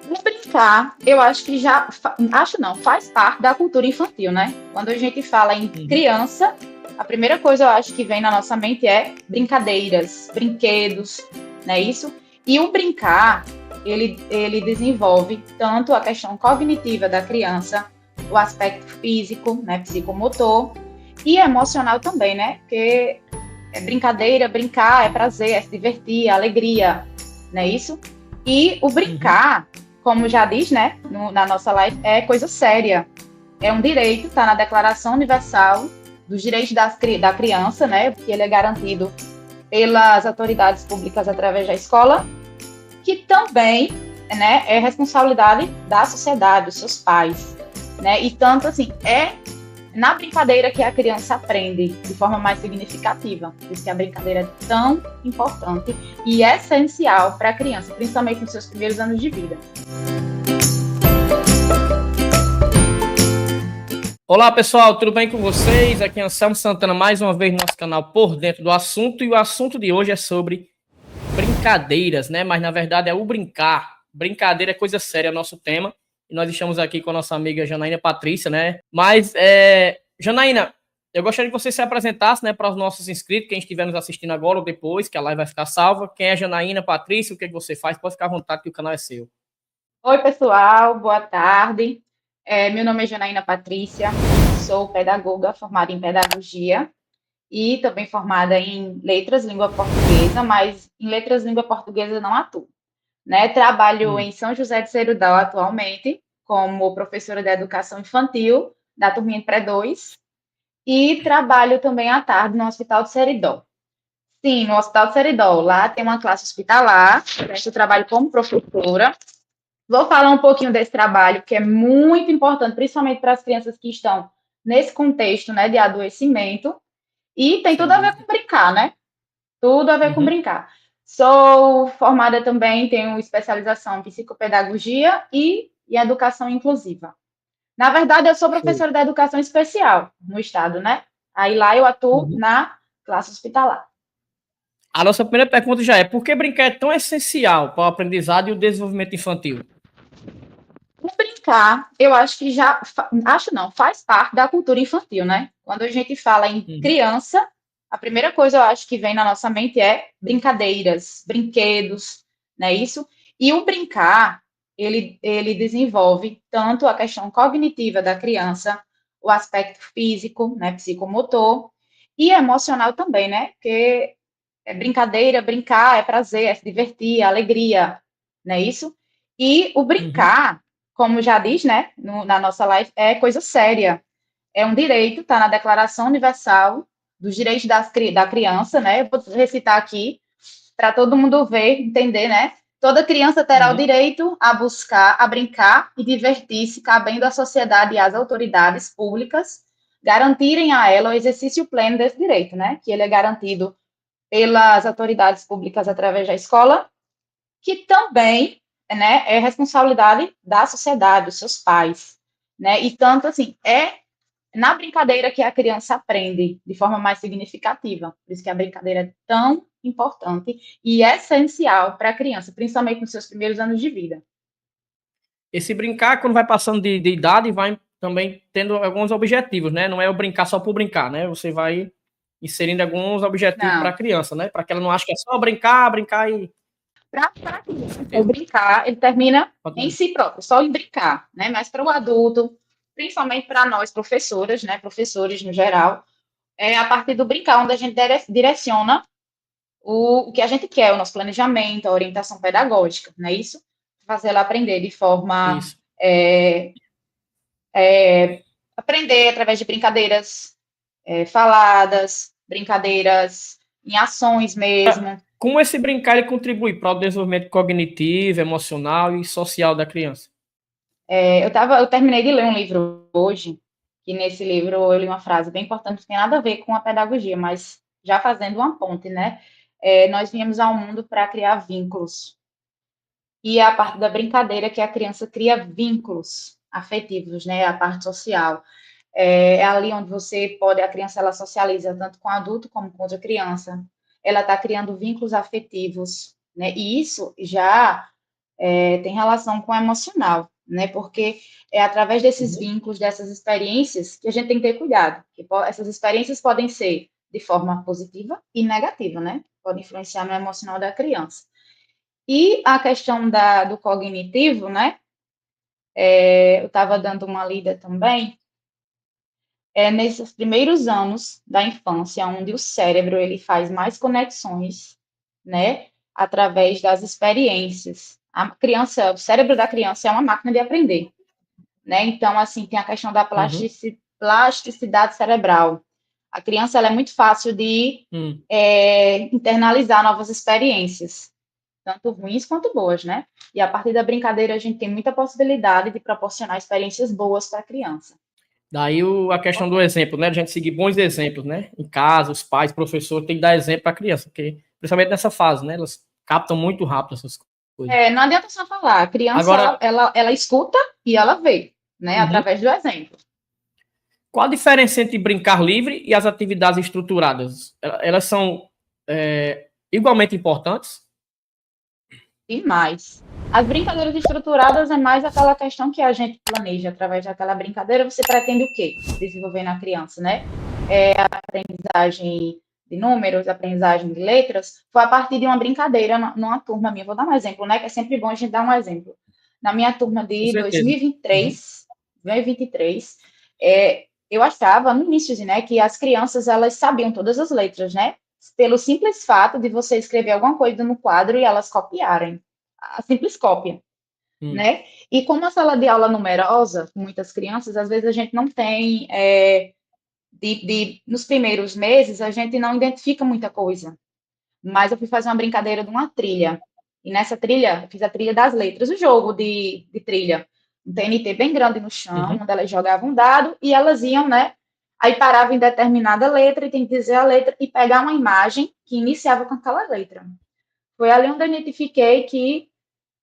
O brincar, eu acho que acho não, faz parte da cultura infantil, né? Quando a gente fala em Uhum, criança, a primeira coisa eu acho que vem na nossa mente é brincadeiras, brinquedos, não é isso? E o brincar, ele desenvolve tanto a questão cognitiva da criança, o aspecto físico, né, psicomotor, e emocional também, né? Porque é brincadeira, brincar é prazer, é se divertir, é alegria, não é isso? E o uhum. brincar, como já diz, né, na nossa live, é coisa séria. É um direito, está na Declaração Universal dos Direitos da Criança, né, que ele é garantido pelas autoridades públicas através da escola, que também, né, é responsabilidade da sociedade, dos seus pais, né? E tanto assim, é na brincadeira que a criança aprende de forma mais significativa. Por isso que a brincadeira é tão importante e essencial para a criança, principalmente nos seus primeiros anos de vida. Olá, pessoal, tudo bem com vocês? Aqui é Anselmo Santana, mais uma vez no nosso canal Por Dentro do Assunto, e o assunto de hoje é sobre brincadeiras, né? Mas na verdade é o brincar. Brincadeira é coisa séria, é nosso tema. E nós estamos aqui com a nossa amiga Janaína Patrícia, né? Janaína, eu gostaria que você se apresentasse, né, para os nossos inscritos, quem estiver nos assistindo agora ou depois, que a live vai ficar salva. Quem é Janaína Patrícia, o que você faz? Pode ficar à vontade que o canal é seu. Oi, pessoal, boa tarde. Meu nome é Janaína Patrícia, sou pedagoga formada em pedagogia e também formada em letras, língua portuguesa, mas em letras, língua portuguesa não atuo. Né? Trabalho Hum. em São José de Serudal atualmente, como professora de educação infantil, da turminha de pré-2, e trabalho também à tarde no Hospital de Seridó. Sim, no Hospital de Seridó. Lá tem uma classe hospitalar, presto trabalho como professora. Vou falar um pouquinho desse trabalho, que é muito importante, principalmente para as crianças que estão nesse contexto, né, de adoecimento, e tem tudo Sem a ver com dúvida. brincar, né? Tudo a ver com Uhum. brincar. Sou formada também, tenho especialização em psicopedagogia e em educação inclusiva. Na verdade, eu sou Show. professora da educação especial no estado, né? Aí lá eu atuo Uhum. na classe hospitalar. A nossa primeira pergunta já é: por que brincar é tão essencial para o aprendizado e o desenvolvimento infantil? O brincar, eu acho que acho não, faz parte da cultura infantil, né? Quando a gente fala em Uhum. criança, a primeira coisa eu acho que vem na nossa mente é brincadeiras, brinquedos, não é isso? E o brincar, ele desenvolve tanto a questão cognitiva da criança, o aspecto físico, né, psicomotor, e emocional também, né? Porque é brincadeira, brincar é prazer, é se divertir, é alegria, não é isso? E o Uhum. brincar, como já diz, né, na nossa live, é coisa séria. É um direito, está na Declaração Universal dos Direitos da Criança, né? Eu vou recitar aqui para todo mundo ver, entender, né? Toda criança terá o Uhum. direito a buscar, a brincar e divertir-se, cabendo à sociedade e às autoridades públicas garantirem a ela o exercício pleno desse direito, né? Que ele é garantido pelas autoridades públicas através da escola, que também, né, é responsabilidade da sociedade, dos seus pais, né? E tanto assim, é na brincadeira que a criança aprende de forma mais significativa. Por isso que a brincadeira é tão importante e essencial para a criança, principalmente nos seus primeiros anos de vida. Esse brincar, quando vai passando de idade, vai também tendo alguns objetivos, né? Não é o brincar só por brincar, né? Você vai inserindo alguns objetivos para a Não, criança, né? Para que ela não ache que é só brincar, brincar e. para a Com criança, o certeza. brincar, ele termina Pode em dizer. si próprio, só em brincar, né? Mas para o adulto, principalmente para nós professoras, né, professores no geral, é a partir do brincar onde a gente direciona o que a gente quer, o nosso planejamento, a orientação pedagógica, não é isso? Fazer ela aprender de forma. Isso. É, aprender através de brincadeiras faladas, brincadeiras em ações mesmo. Como esse brincar ele contribui para o desenvolvimento cognitivo, emocional e social da criança? Eu terminei de ler um livro hoje, e nesse livro eu li uma frase bem importante, que tem nada a ver com a pedagogia, mas já fazendo uma ponte, né? Nós viemos ao mundo para criar vínculos. E é a parte da brincadeira que a criança cria vínculos afetivos, né? A parte social. É ali onde a criança ela socializa tanto com o adulto como com outra criança. Ela está criando vínculos afetivos, né? E isso já tem relação com o emocional, né? Porque é através desses vínculos, dessas experiências, que a gente tem que ter cuidado. Que essas experiências podem ser de forma positiva e negativa, né? Pode influenciar no emocional da criança. E a questão do cognitivo, né? Eu estava dando uma lida também, nesses primeiros anos da infância, onde o cérebro ele faz mais conexões, né? Através das experiências. A criança, o cérebro da criança é uma máquina de aprender, né? Então, assim, tem a questão da plasticidade cerebral. A criança ela é muito fácil de internalizar novas experiências, tanto ruins quanto boas, né? E a partir da brincadeira a gente tem muita possibilidade de proporcionar experiências boas para a criança. Daí a questão do exemplo, né? A gente seguir bons exemplos, né? Em casa, os pais, professores, tem que dar exemplo para a criança, porque, principalmente nessa fase, né? Elas captam muito rápido essas coisas. Não adianta só falar, a criança Agora, ela escuta e ela vê, né? Através do exemplo. Qual a diferença entre brincar livre e as atividades estruturadas? Elas são igualmente importantes? Demais. As brincadeiras estruturadas é mais aquela questão que a gente planeja através daquela brincadeira. Você pretende o quê? Desenvolver na criança, né? A aprendizagem de números, a aprendizagem de letras, foi a partir de uma brincadeira numa turma minha. Vou dar um exemplo, né? Que é sempre bom a gente dar um exemplo. Na minha turma de 2023, eu achava no início, né, que as crianças elas sabiam todas as letras, né? Pelo simples fato de você escrever alguma coisa no quadro e elas copiarem. A simples cópia, né? E como a sala de aula numerosa, com muitas crianças, às vezes a gente não tem, nos primeiros meses, a gente não identifica muita coisa. Mas eu fui fazer uma brincadeira de uma trilha. E nessa trilha, eu fiz a trilha das letras, o jogo de trilha. Um TNT bem grande no chão, onde elas jogavam um dado e elas iam, né? Aí parava em determinada letra e tem que dizer a letra e pegar uma imagem que iniciava com aquela letra. Foi ali onde eu identifiquei que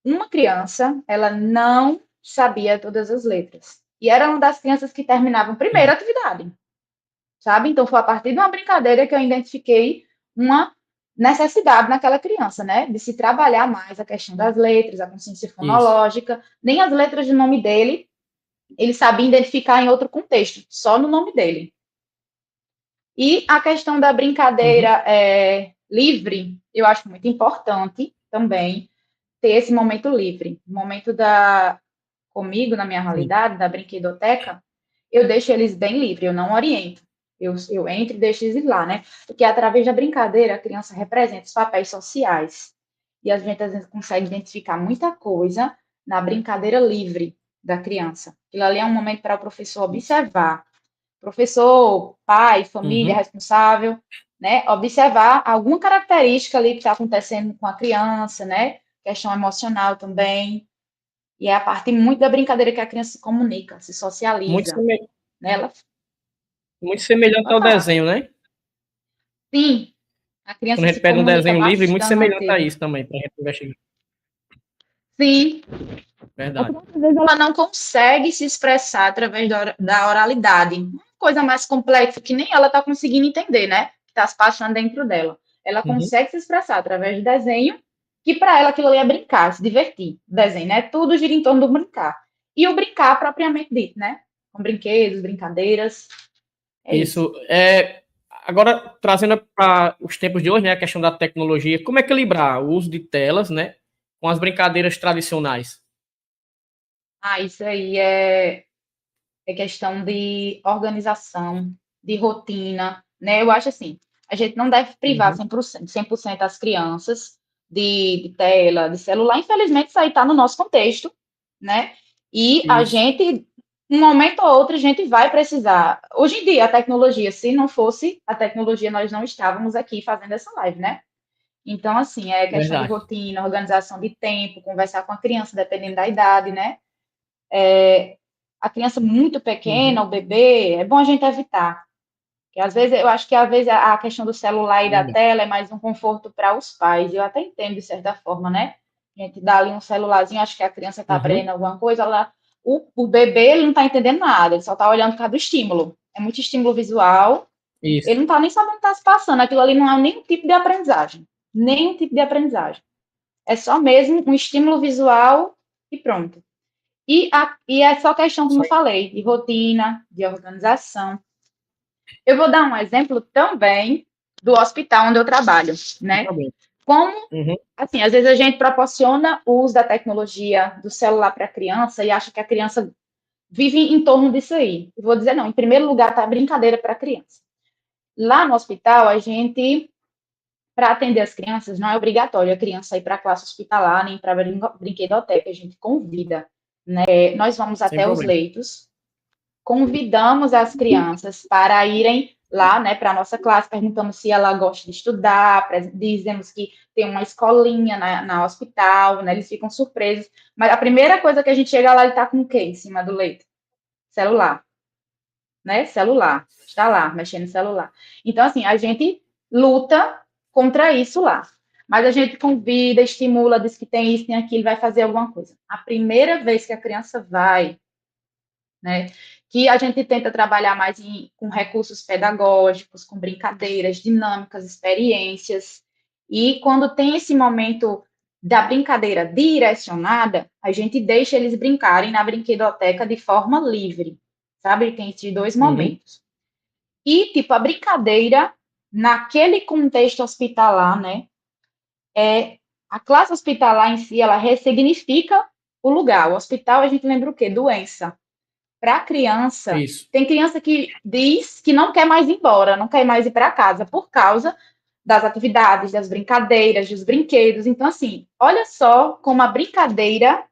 uma criança, ela não sabia todas as letras. E era uma das crianças que terminavam primeiro a atividade, sabe? Então, foi a partir de uma brincadeira que eu identifiquei uma necessidade naquela criança, né? De se trabalhar mais a questão das letras, a consciência fonológica. Isso. Nem as letras de nome dele, ele sabia identificar em outro contexto, só no nome dele. E a questão da brincadeira livre, eu acho muito importante também ter esse momento livre. O momento comigo, na minha realidade, da brinquedoteca, eu deixo eles bem livres, eu não oriento. Eu entro e deixo eles lá, né? Porque através da brincadeira, a criança representa os papéis sociais. E a gente, às vezes, consegue identificar muita coisa na brincadeira livre da criança. Aquilo ali é um momento para o professor observar. Professor, pai, família, responsável, né? Observar alguma característica ali que está acontecendo com a criança, né? Questão emocional também. E é a parte muito da brincadeira que a criança se comunica, se socializa. Muito semelhante ao desenho, né? Sim, a criança quando a gente se pega um comunica desenho livre, muito semelhante a bastante. isso também, para a gente investigar. Sim. Verdade. Às vezes ela não consegue se expressar através da oralidade. Uma coisa mais complexa que nem ela está conseguindo entender, né? Que está se passando dentro dela. Ela consegue se expressar através do desenho, que para ela aquilo ali é brincar, se divertir. O desenho, né? Tudo gira em torno do brincar. E o brincar propriamente dito, né? Com brinquedos, brincadeiras. Isso. Agora, trazendo para os tempos de hoje, né, a questão da tecnologia, como equilibrar o uso de telas, né, com as brincadeiras tradicionais? Isso aí é questão de organização, de rotina, né? Eu acho assim, a gente não deve privar 100% as crianças de tela, de celular. Infelizmente, isso aí está no nosso contexto, né? E a gente, um momento ou outro, a gente vai precisar. Hoje em dia, a tecnologia, se não fosse a tecnologia, nós não estávamos aqui fazendo essa live, né? Então, assim, é questão de rotina, organização de tempo, conversar com a criança, dependendo da idade, né? A criança muito pequena, o bebê, é bom a gente evitar. Porque às vezes, eu acho que às vezes a questão do celular e da tela é mais um conforto para os pais. Eu até entendo de certa forma, né? A gente dá ali um celularzinho, acho que a criança está aprendendo alguma coisa, o bebê ele não está entendendo nada, ele só está olhando por causa do estímulo. É muito estímulo visual. Isso. Ele não está nem sabendo o que está se passando. Aquilo ali não é nenhum tipo de aprendizagem. Nenhum tipo de aprendizagem. É só mesmo um estímulo visual e pronto. E é só questão, como eu falei, de rotina, de organização. Eu vou dar um exemplo também do hospital onde eu trabalho, né? Como, assim, às vezes a gente proporciona o uso da tecnologia do celular para a criança e acha que a criança vive em torno disso aí. Eu vou dizer, não, em primeiro lugar está a brincadeira para a criança. Lá no hospital, a gente, para atender as crianças, não é obrigatório a criança ir para a classe hospitalar, nem para a brinquedoteca, a gente convida, né? Nós vamos até os leitos, convidamos as crianças para irem lá, né, para a nossa classe, perguntamos se ela gosta de estudar, dizemos que tem uma escolinha na hospital, né, eles ficam surpresos, mas a primeira coisa que a gente chega lá, ele está com o quê em cima do leito? Celular, né, celular, está lá, mexendo no celular. Então, assim, a gente luta contra isso lá, mas a gente convida, estimula, diz que tem isso, tem aquilo, vai fazer alguma coisa. A primeira vez que a criança vai, né, que a gente tenta trabalhar mais com recursos pedagógicos, com brincadeiras, dinâmicas, experiências, e quando tem esse momento da brincadeira direcionada, a gente deixa eles brincarem na brinquedoteca de forma livre, sabe? Tem esses dois momentos. E, tipo, a brincadeira, naquele contexto hospitalar, né, a classe hospitalar em si, ela ressignifica o lugar. O hospital, a gente lembra o quê? Doença. Para a criança, tem criança que diz que não quer mais ir embora, não quer mais ir para casa, por causa das atividades, das brincadeiras, dos brinquedos. Então, assim, olha só como a brincadeira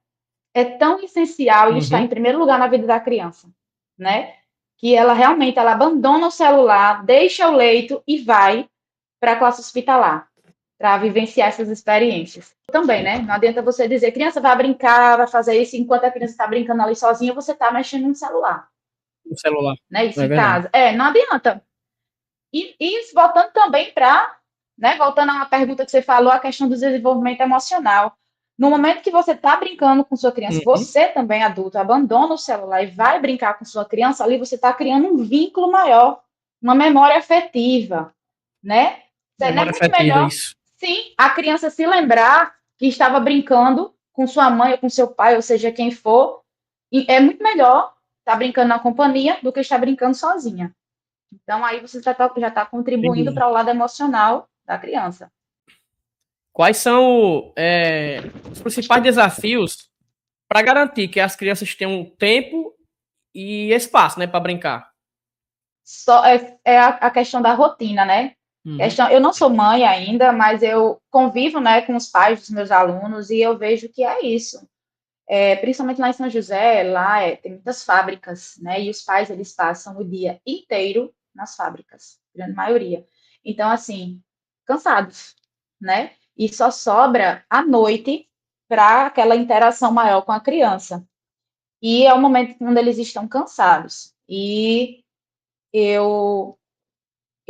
é tão essencial e está em primeiro lugar na vida da criança, né? Que ela realmente ela abandona o celular, deixa o leito e vai para a classe hospitalar para vivenciar essas experiências. Também, né? Não adianta você dizer, criança vai brincar, vai fazer isso, enquanto a criança está brincando ali sozinha, você está mexendo no celular. No celular. Né? Isso em casa. Não adianta. E isso voltando também para, né? Voltando a uma pergunta que você falou, a questão do desenvolvimento emocional. No momento que você está brincando com sua criança, você também, adulto, abandona o celular e vai brincar com sua criança, ali você está criando um vínculo maior, uma memória afetiva, né? Memória é muito afetiva, melhor, isso. sim, a criança se lembrar que estava brincando com sua mãe ou com seu pai, ou seja, quem for, e é muito melhor estar brincando na companhia do que estar brincando sozinha. Então, aí você já está contribuindo para o lado emocional da criança. Quais são os principais desafios para garantir que as crianças tenham tempo e espaço, né, para brincar? Só é a questão da rotina, né? Eu não sou mãe ainda, mas eu convivo, né, com os pais dos meus alunos e eu vejo que é isso. Principalmente lá em São José, lá tem muitas fábricas, né? E os pais, eles passam o dia inteiro nas fábricas, grande maioria. Então, assim, cansados, né? E só sobra à noite para aquela interação maior com a criança. E é o momento quando eles estão cansados. E eu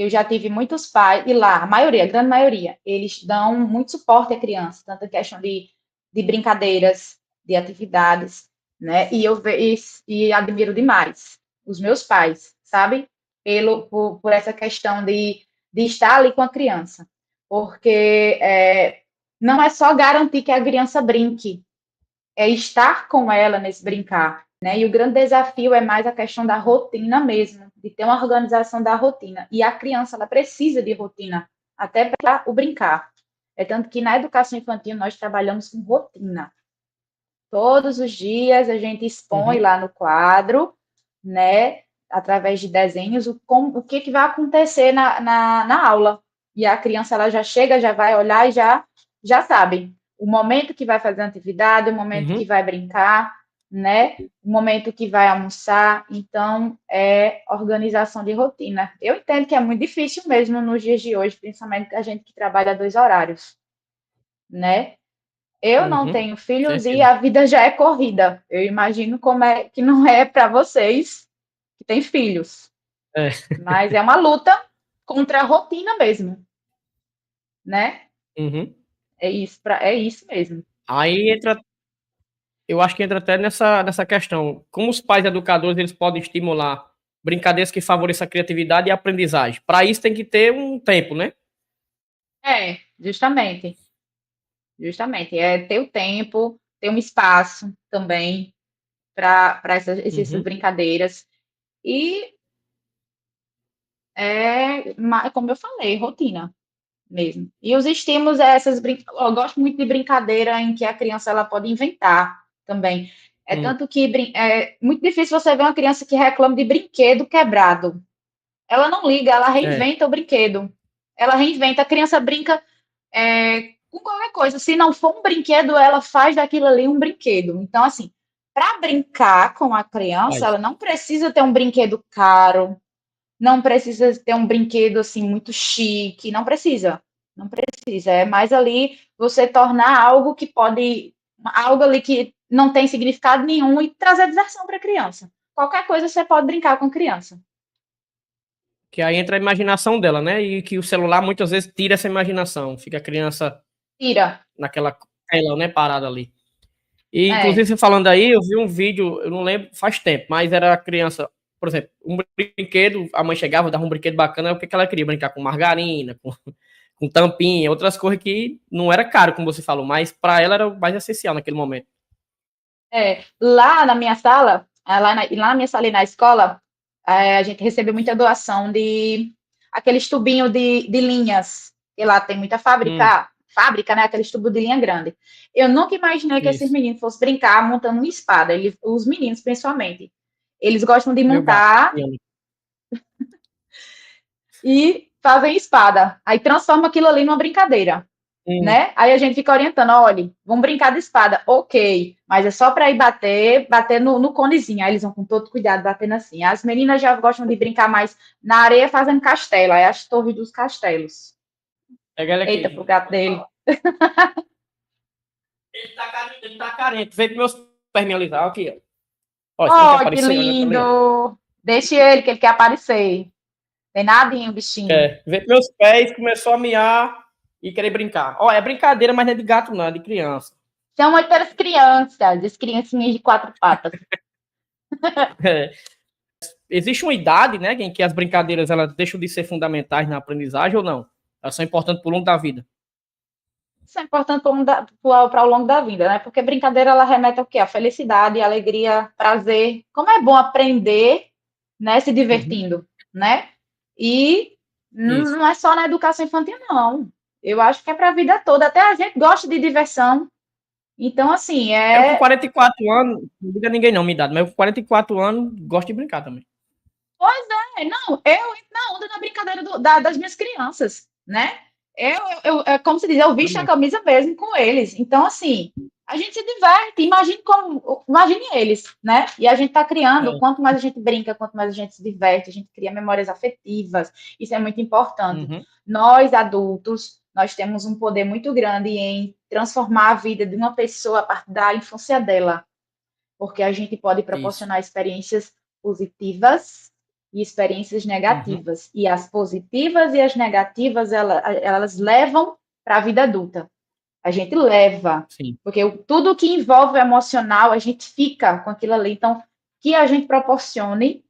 já tive muitos pais, e lá, a maioria, a grande maioria, eles dão muito suporte à criança, tanto em questão de brincadeiras, de atividades, né? E admiro demais os meus pais, sabe? Por essa questão de estar ali com a criança. Porque não é só garantir que a criança brinque, é estar com ela nesse brincar, né? E o grande desafio é mais a questão da rotina mesmo, de ter uma organização da rotina. E a criança, ela precisa de rotina, até para o brincar. É tanto que na educação infantil nós trabalhamos com rotina. Todos os dias a gente expõe lá no quadro, né, através de desenhos, o que vai acontecer na aula. E a criança, ela já chega, já vai olhar e já sabe o momento que vai fazer a atividade, o momento que vai brincar, né, o momento que vai almoçar. Então, é organização de rotina. Eu entendo que é muito difícil mesmo nos dias de hoje, principalmente a gente que trabalha 2 horários, né? Eu não tenho filhos e a vida já é corrida. Eu imagino como é que não é para vocês que têm filhos. Mas é uma luta contra a rotina mesmo, né? É isso mesmo. Aí eu acho que entra até nessa questão. Como os pais educadores eles podem estimular brincadeiras que favoreçam a criatividade e a aprendizagem. Para isso tem que ter um tempo, né? Justamente. Justamente, é ter o tempo, ter um espaço também para essas Uhum. brincadeiras. E como eu falei, rotina mesmo. E os estímulos eu gosto muito de brincadeira em que a criança ela pode inventar também. É Hum. tanto que é muito difícil você ver uma criança que reclama de brinquedo quebrado. Ela não liga, ela É, reinventa o brinquedo. Ela reinventa, a criança brinca com qualquer coisa. Se não for um brinquedo, ela faz daquilo ali um brinquedo. Então, assim, para brincar com a criança, faz. ela não precisa ter um brinquedo caro, não precisa ter um brinquedo assim muito chique, não precisa. Não precisa. É mais ali você tornar algo ali que não tem significado nenhum e trazer diversão para a criança. Qualquer coisa você pode brincar com a criança. Que aí entra a imaginação dela, né? E que o celular muitas vezes tira essa imaginação. Fica a criança Tira. naquela tela, né? Parada ali. E, inclusive, É. você falando aí, eu vi um vídeo, eu não lembro, faz tempo, mas era a criança, por exemplo, um brinquedo, a mãe chegava, dava um brinquedo bacana, o que ela queria? Brincar com margarina, com tampinha, outras coisas que não era caro, como você falou, mas para ela era o mais essencial naquele momento. Lá na minha sala, lá na minha sala e na escola, a gente recebeu muita doação de aqueles tubinhos de linhas, e lá tem muita Hum, fábrica, né? Aqueles tubos de linha grande. Eu nunca imaginei que esses isso. meninos fossem brincar montando uma espada, os meninos principalmente. Eles gostam de Meu gato. montar e fazem espada. Aí transforma aquilo ali numa brincadeira. Hum, Né? Aí a gente fica orientando, olha, vamos brincar de espada, ok, mas é só para ir bater no conezinho. Aí eles vão com todo cuidado batendo assim. As meninas já gostam de brincar mais na areia fazendo castelo, aí as torres dos castelos. pega ele Eita, pro aqui. gato dele. Ele tá carente. Vem pro meus pés me alisar. Aqui, ó. Ó, você não quer Oh, que aparecer? Olha, tá ali, ó. lindo! Deixe ele, que ele quer aparecer. Tem nadinho, bichinho. É, vem pros meus pés, começou a miar e querer brincar. Ó, é brincadeira, mas não é de gato, não, é de criança. São muitas crianças, as criancinhas de quatro patas. É. Existe uma idade, né, em que as brincadeiras elas deixam de ser fundamentais na aprendizagem ou não? Elas são importantes por longo da vida. Isso é importante para o longo da vida, né? Porque brincadeira ela remete ao quê? A felicidade, a alegria, prazer. Como é bom aprender, né? Se Uhum. divertindo, né? E Isso. não é só na educação infantil, não. Eu acho que é para a vida toda. Até a gente gosta de diversão. Então, assim, Eu com 44 anos, não diga a ninguém não, minha idade, mas eu com 44 anos gosto de brincar também. Pois não, eu entro na onda da brincadeira das minhas crianças, né? É como se diz, eu visto a Também. camisa mesmo com eles. Então, assim, a gente se diverte, imagine eles, né? E a gente está criando, É. quanto mais a gente brinca, quanto mais a gente se diverte, a gente cria memórias afetivas. Isso é muito importante. Uhum. Nós, adultos, nós temos um poder muito grande em transformar a vida de uma pessoa a partir da infância dela, porque a gente pode Isso. proporcionar experiências positivas e experiências Uhum. negativas. E as positivas e as negativas, elas levam para a vida adulta. A gente leva, Sim. porque tudo que envolve o emocional, a gente fica com aquilo ali. Então, que a gente proporcione,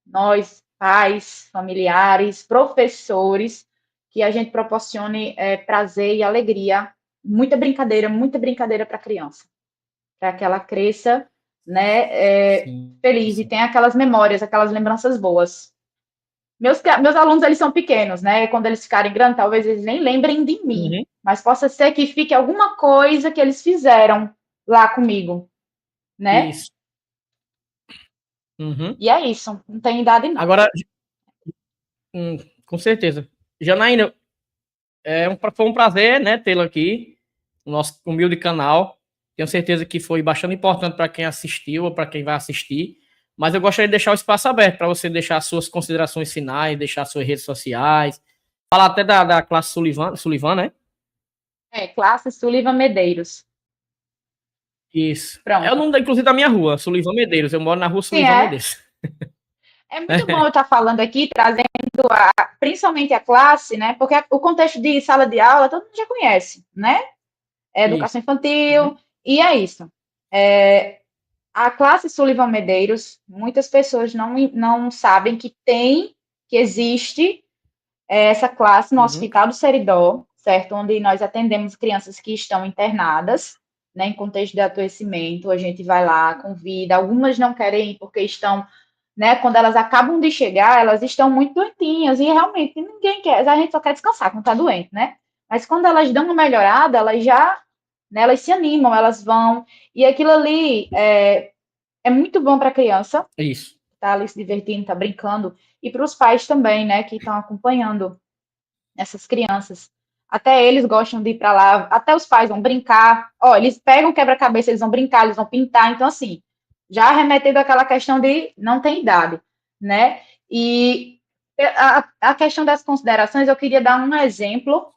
nós, pais, familiares, professores, que a gente proporcione prazer e alegria, muita brincadeira para a criança, para que ela cresça, né, Sim. feliz e Sim. tenha aquelas memórias, aquelas lembranças boas. Meus alunos, eles são pequenos, né? Quando eles ficarem grandes, talvez eles nem lembrem de mim, Uhum. mas possa ser que fique alguma coisa que eles fizeram lá comigo, né? Isso. Uhum. E é isso, não tem idade não. Agora, com certeza. Janaína, foi um prazer, né, tê-lo aqui no nosso humilde canal. Tenho certeza que foi bastante importante para quem assistiu ou para quem vai assistir. Mas eu gostaria de deixar o espaço aberto para você deixar suas considerações finais, deixar suas redes sociais, falar até da classe Sullivan, né? Classe Sullivan Medeiros. Isso. É o Pronto. nome, inclusive, da minha rua, Sullivan Medeiros. Eu moro na rua Sim, Sullivan Medeiros. é muito bom eu estar falando aqui, trazendo principalmente a classe, né? Porque o contexto de sala de aula todo mundo já conhece, né? É Isso. educação infantil, Uhum. e é isso. É, a classe Sullivan Medeiros, muitas pessoas não sabem que existe essa classe no Uhum. Hospital do Seridó. certo? Onde nós atendemos crianças que estão internadas, né, em contexto de adoecimento, a gente vai lá, convida, algumas não querem ir porque estão, né, quando elas acabam de chegar, elas estão muito doentinhas, e realmente ninguém quer, a gente só quer descansar quando está doente, né? Mas quando elas dão uma melhorada, elas já, né, elas se animam, elas vão, e aquilo ali é muito bom para a criança, Isso. tá ali se divertindo, tá brincando, e para os pais também, né, que estão acompanhando essas crianças. Até eles gostam de ir para lá, até os pais vão brincar. Ó, eles pegam o quebra-cabeça, eles vão brincar, eles vão pintar. Então, assim, já remetendo àquela questão de não tem idade, né? E a questão das considerações, eu queria dar um exemplo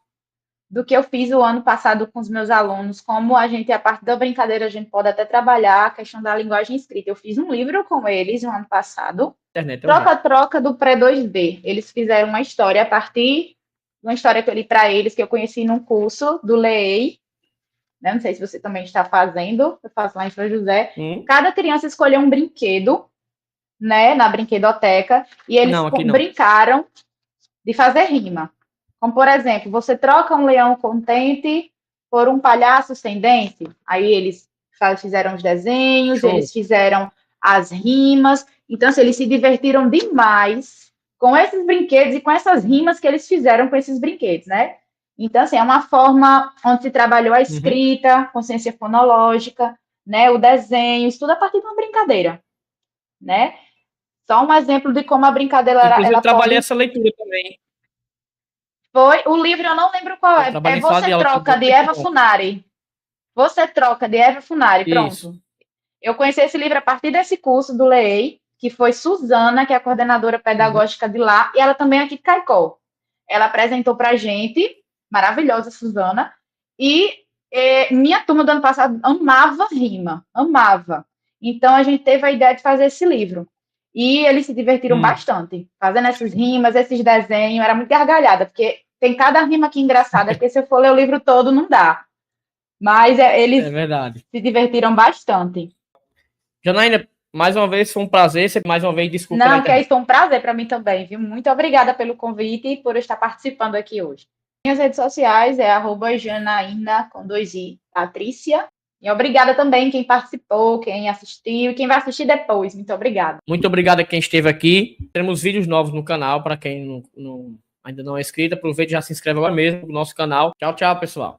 do que eu fiz o ano passado com os meus alunos, como a gente, a partir da brincadeira, a gente pode até trabalhar a questão da linguagem escrita. Eu fiz um livro com eles no ano passado, Troca-Troca do Pré-2B. Eles fizeram uma história a partir de uma história que eu li para eles, que eu conheci num curso do LEEI, né? Não sei se você também está fazendo, eu faço lá em São José. Cada criança escolheu um brinquedo, né, na brinquedoteca, e eles brincaram de fazer rima. Como, por exemplo, você troca um leão contente por um palhaço sem dente. Aí eles fizeram os desenhos, eles fizeram as rimas. Então, assim, eles se divertiram demais com esses brinquedos e com essas rimas que eles fizeram com esses brinquedos, né? Então, assim, é uma forma onde se trabalhou a escrita, consciência fonológica, né? O desenho, isso tudo a partir de uma brincadeira, né? Só um exemplo de como a brincadeira ela trabalhei essa leitura também. Foi o livro, eu não lembro qual é. É Você Troca, de Eva Funari. Você Troca, de Eva Funari. Pronto. Isso. Eu conheci esse livro a partir desse curso do LEEI, que foi Suzana, que é a coordenadora pedagógica de lá, e ela também é aqui de Caicó. Ela apresentou para a gente, maravilhosa Suzana, e minha turma do ano passado amava rima, amava. Então, a gente teve a ideia de fazer esse livro. E eles se divertiram bastante, fazendo essas rimas, esses desenhos, era muito gargalhada, porque tem cada rima aqui engraçada, porque se eu for ler o livro todo, não dá. Mas eles se divertiram bastante. Janaína, mais uma vez foi um prazer, mais uma vez desculpa. Não, que é isso, foi um prazer para mim também, viu? Muito obrigada pelo convite e por estar participando aqui hoje. Minhas redes sociais é @Janaína com 2i, Patrícia. E obrigada também quem participou, quem assistiu e quem vai assistir depois. Muito obrigada. Muito obrigado a quem esteve aqui. Teremos vídeos novos no canal, para quem ainda não é inscrito, aproveite e já se inscreve agora mesmo no nosso canal. Tchau, tchau, pessoal.